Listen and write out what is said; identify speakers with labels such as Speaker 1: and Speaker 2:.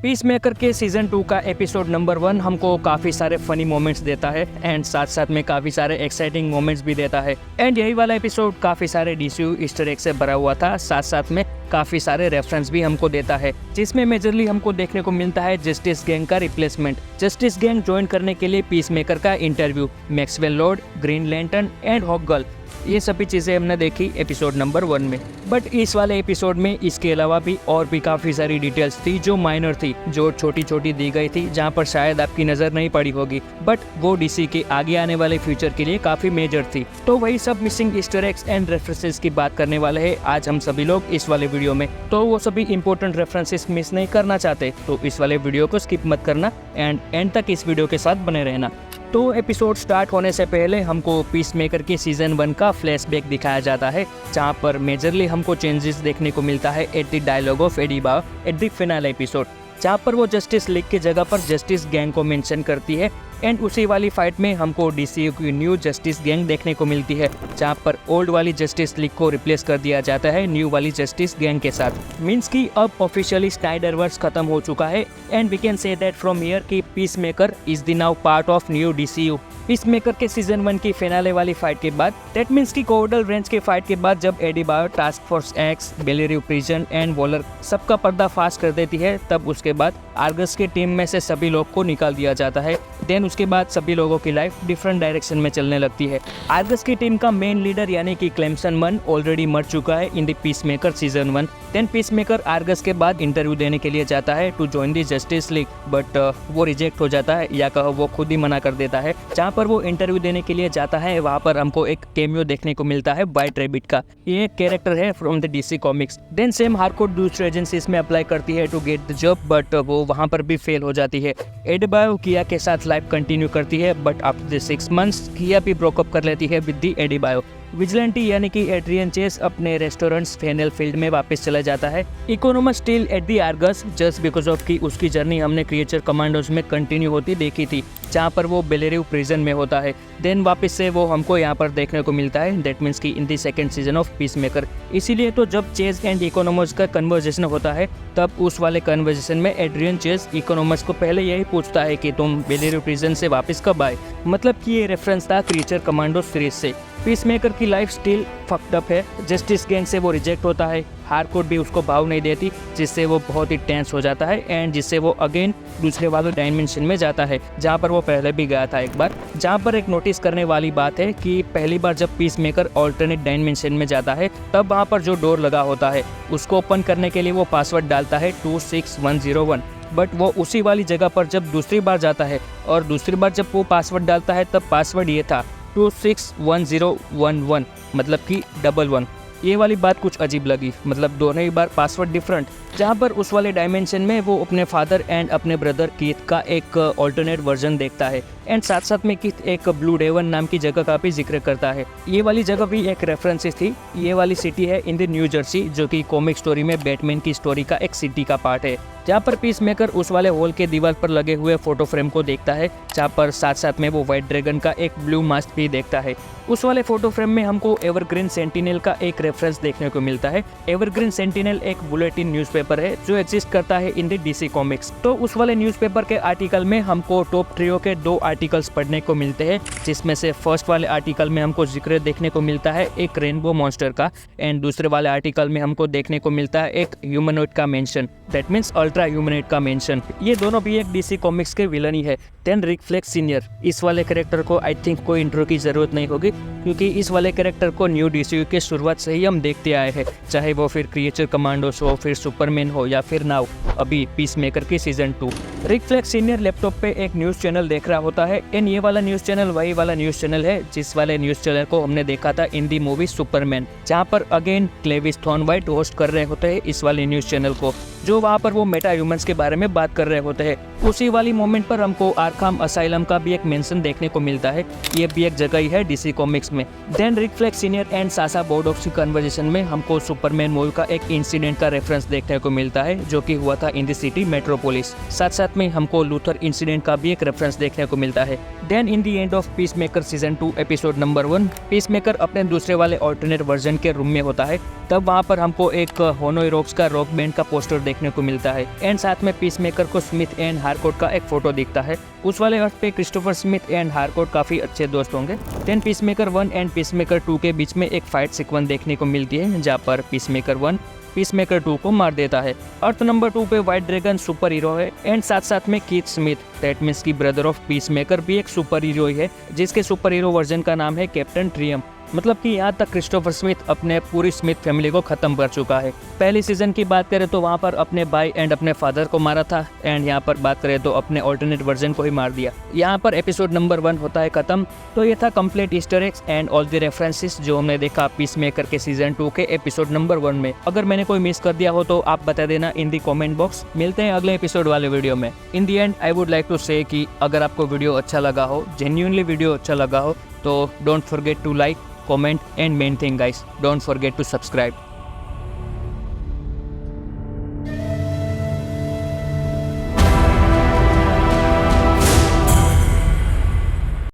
Speaker 1: Piece maker के season 2 का episode number 1 हमको काफ़ी सारे फनी मोमेंट्स देता है एंड साथ साथ में काफ़ी सारे एक्साइटिंग मोमेंट्स भी देता है। एंड यही वाला एपिसोड काफ़ी सारे डीसीयू ईस्टर एग से भरा हुआ था, साथ साथ में काफ़ी सारे रेफरेंस भी हमको देता है, जिसमें मेजरली हमको देखने को मिलता है जस्टिस गैंग का रिप्लेसमेंट। जस्टिस गैंग ज्वाइन करने के लिए पीस मेकर का interview, Maxwell Lord, Green Lantern and Hawkgirl, ये सभी चीज़ें हमने देखी एपिसोड नंबर 1 में। बट इस वाले एपिसोड में इसके अलावा भी और भी काफ़ी सारी डिटेल्स थी जो माइनर थी, जो छोटी छोटी दी गई थी, जहाँ पर शायद आपकी नज़र नहीं पड़ी होगी, बट वो डीसी के आगे आने वाले फ्यूचर के लिए काफ़ी मेजर थी। तो वही सब missing Easter eggs and references की बात करने वाले हैं आज हम सभी लोग इस वाले वीडियो में। तो वो सभी इंपॉर्टेंट रेफरेंसेस मिस नहीं करना चाहते तो इस वाले वीडियो को स्किप मत करना एंड एंड तक इस वीडियो के साथ बने रहना। तो एपिसोड स्टार्ट होने से पहले हमको पीस मेकर की सीजन 1 का फ्लैशबैक दिखाया जाता है, जहां पर मेजरली हमको चेंजेस देखने को मिलता है at the dialogue of Adebayo at the finale episode, जहां पर वो जस्टिस लीग की जगह पर जस्टिस गैंग को मेंशन करती है। एंड उसी वाली फाइट में हमको डीसीयू की न्यू जस्टिस गैंग देखने को मिलती है, जहां पर ओल्ड वाली जस्टिस लीग को रिप्लेस कर दिया जाता है न्यू वाली जस्टिस गैंग के साथ। मींस कि अब ऑफिशियली स्नाइडरवर्स खत्म हो चुका है and we can say that from here कि peace maker is the now part of new DCU. Peace maker के सीजन 1 की फिनाले वाली फाइट के बाद, दैट मीन्स की कोवोडल रेंज के फाइट के बाद, जब Adebayo task force X, Belle Reve prison and Waller सबका पर्दाफाश कर देती है, तब उसके बाद आर्गस की टीम में से सभी लोग को निकाल दिया जाता है। देन उसके बाद सभी लोगों की लाइफ डिफरेंट डायरेक्शन में चलने लगती है। आर्गस की टीम का मेन लीडर यानी कि क्लेमसन मन ऑलरेडी मर चुका है in the Peacemaker season 1। Then Peacemaker Argus के बाद इंटरव्यू देने के लिए जाता है to join the Justice League, but वो रिजेक्ट हो जाता है, या कहो वो खुद ही मना कर देता है। जहाँ पर वो इंटरव्यू देने के लिए जाता है वहाँ पर हमको एक कैमियो देखने को मिलता है वाइट रैबिट का, ये कैरेक्टर है from the DC comics. Then same Harcourt दूसरे एजेंसीज में अप्लाई करती है to get the job, but वो वहाँ पर भी फेल हो जाती है। एडी बायो किया के साथ लाइफ कंटिन्यू करती है, बट आफ्टर 6 मंथ्स किया भी ब्रोकअप कर लेती है with the Adebayo. Vigilante यानी कि एड्रियन चेस अपने रेस्टोरेंट्स फेनल फील्ड में वापस चला जाता है। Economos still at the Argus just because of की उसकी जर्नी हमने क्रिएचर कमांडोज में कंटिन्यू होती देखी थी, जहाँ पर वो बेलेरियो प्रिजन में होता है। देन वापस से वो हमको यहाँ पर देखने को मिलता है, दैट मीन्स कि in the second season of peace maker. इसीलिए तो जब चेस एंड इकोनोमस का कन्वर्जेशन होता है, तब उस वाले कन्वर्जेशन में एड्रियन चेस इकोनोमस को पहले यही पूछता है कि तुम बेलेरियो प्रिजन से वापस कब आए। मतलब कि ये रेफरेंस था क्रिएचर कमांडो सीरीज से। पीस मेकर की लाइफ स्टिल फक्ड अप है, जस्टिस गैंग से वो रिजेक्ट होता है, हार्कोट भी उसको भाव नहीं देती, जिससे वो बहुत ही टेंस हो जाता है एंड जिससे वो अगेन दूसरे वाले डायमेंशन में जाता है, जहाँ पर वो पहले भी गया था एक बार। जहाँ पर एक नोटिस करने वाली बात है कि पहली बार जब पीस मेकर ऑल्टरनेट डायमेंशन में जाता है, तब वहाँ पर जो डोर लगा होता है उसको ओपन करने के लिए वो पासवर्ड डालता है 26101, बट वो उसी वाली जगह पर जब दूसरी बार जाता है और दूसरी बार जब वो पासवर्ड डालता है, तब पासवर्ड ये था 261011, मतलब कि 11। ये वाली बात कुछ अजीब लगी, मतलब दोनों ही बार पासवर्ड डिफरेंट। जहाँ पर उस वाले डायमेंशन में वो अपने फादर एंड अपने ब्रदर कीथ का एक ऑल्टरनेट वर्जन देखता है एंड साथ साथ में कीथ एक ब्लू डेवन नाम की जगह का भी जिक्र करता है। ये वाली जगह भी एक रेफरेंसेस थी। ये वाली सिटी है इन द न्यू जर्सी, जो कि कॉमिक स्टोरी में बैटमैन की स्टोरी का एक सिटी का पार्ट है। जहाँ पर पीस मेकर उस वाले हॉल के दीवार पर लगे हुए फोटो फ्रेम को देखता है, जहाँ पर साथ साथ में वो व्हाइट ड्रैगन का एक ब्लू मास्क भी देखता है। उस वाले फोटो फ्रेम में हमको एवरग्रीन सेंटिनल का एक रेफरेंस देखने को मिलता है। एवरग्रीन सेंटिनल एक बुलेटिन न्यूज़पेपर है जो एग्जिस्ट करता है इन द डीसी कॉमिक्स। तो उस वाले न्यूज़पेपर के आर्टिकल में हमको टॉप ट्रियो के 2 आर्टिकल्स पढ़ने को मिलते हैं, जिसमें से फर्स्ट वाले आर्टिकल में हमको जिक्र देखने को मिलता है एक रेनबो मॉन्स्टर का, एंड दूसरे वाले आर्टिकल में हमको देखने को मिलता है एक ह्यूमनॉइड का mention, that means ultra humanoid का मेंशन। ये दोनों भी एक डीसी कॉमिक्स के विलन ही है। देन रिक फ्लेक्स सीनियर, इस वाले कैरेक्टर को आई थिंक कोई इंट्रो की जरूरत नहीं होगी, क्योंकि इस वाले कैरेक्टर को न्यू डीसीयू के शुरुआत से ही हम देखते आए हैं, चाहे वो फिर क्रिएचर कमांडोस हो, फिर सुपरमैन हो, या फिर नाउ अभी पीस मेकर की सीजन 2। रिक फ्लेक्स सीनियर लैपटॉप पे एक न्यूज़ चैनल देख रहा होता है एंड ये वाला न्यूज़ चैनल वही वाला न्यूज़ चैनल है जिस वाले न्यूज़ चैनल को हमने देखा था इन दी मूवी सुपरमैन, जहाँ पर अगेन क्लेविस थॉर्नवाइट होस्ट कर रहे होते हैं इस वाले न्यूज़ चैनल को, जो वहाँ पर वो मेटा ह्यूमंस के बारे में बात कर रहे होते हैं। उसी वाली मोमेंट पर हमको आर्खाम असाइलम का भी एक मेंशन देखने को मिलता है, ये भी एक जगह ही है डीसी कॉमिक्स में। Then Rick Flag senior and Sasha Bordeaux की कन्वर्सेशन में हमको सुपरमैन मूवी का एक इंसिडेंट का रेफरेंस देखने को मिलता है, जो कि हुआ था इन द सिटी मेट्रोपोलिस। साथ साथ में हमको लूथर इंसिडेंट का भी एक रेफरेंस देखने को मिलता है। मिलता है। Then in the end of Peacemaker season 2 episode number 1, Peacemaker अपने दूसरे वाले ऑल्टरनेट वर्जन के रूम में होता है। तब वहाँ पर हमको एक होनोई रॉक्स का रॉक बैंड का पोस्टर देखने को मिलता है एंड साथ में पीसमेकर को स्मिथ एंड हार्कोर्ट का एक फोटो दिखता है। उस वाले अर्थ पे क्रिस्टोफर स्मिथ एंड हार्कोर्ट काफी अच्छे दोस्त होंगे। देन पीसमेकर 1 एंड पीसमेकर 2 के बीच में एक फाइट सीक्वेंस देखने को मिलती है जहाँ पर पीसमेकर 1 पीसमेकर 2 को मार देता है। अर्थ नंबर 2 पे व्हाइट ड्रैगन सुपर हीरो है एंड साथ साथ में कीथ स्मिथ, दैट मीन्स की ब्रदर ऑफ पीसमेकर, भी एक सुपर हीरो ही है जिसके सुपर हीरो वर्जन का नाम है कैप्टन ट्रियम। मतलब कि यहाँ तक क्रिस्टोफर स्मिथ अपने पूरी स्मिथ फैमिली को खत्म कर चुका है। पहली सीजन की बात करें तो वहाँ पर अपने भाई एंड अपने फादर को मारा था एंड यहाँ पर बात करें तो अपने ऑल्टरनेट वर्जन को ही मार दिया। यहाँ पर एपिसोड नंबर 1 होता है खत्म। तो ये था complete Easter eggs and all the references जो हमने देखा पीसमेकर के सीजन 2 के एपिसोड नंबर 1 में। अगर मैंने कोई मिस कर दिया हो तो आप बता देना इन दी कॉमेंट बॉक्स। मिलते हैं अगले एपिसोड वाले वीडियो में। In the end I would like to say कि अगर आपको वीडियो अच्छा लगा हो, जेन्युइनली वीडियो अच्छा लगा हो, तो don't forget to like, comment and main thing guys, don't forget to subscribe.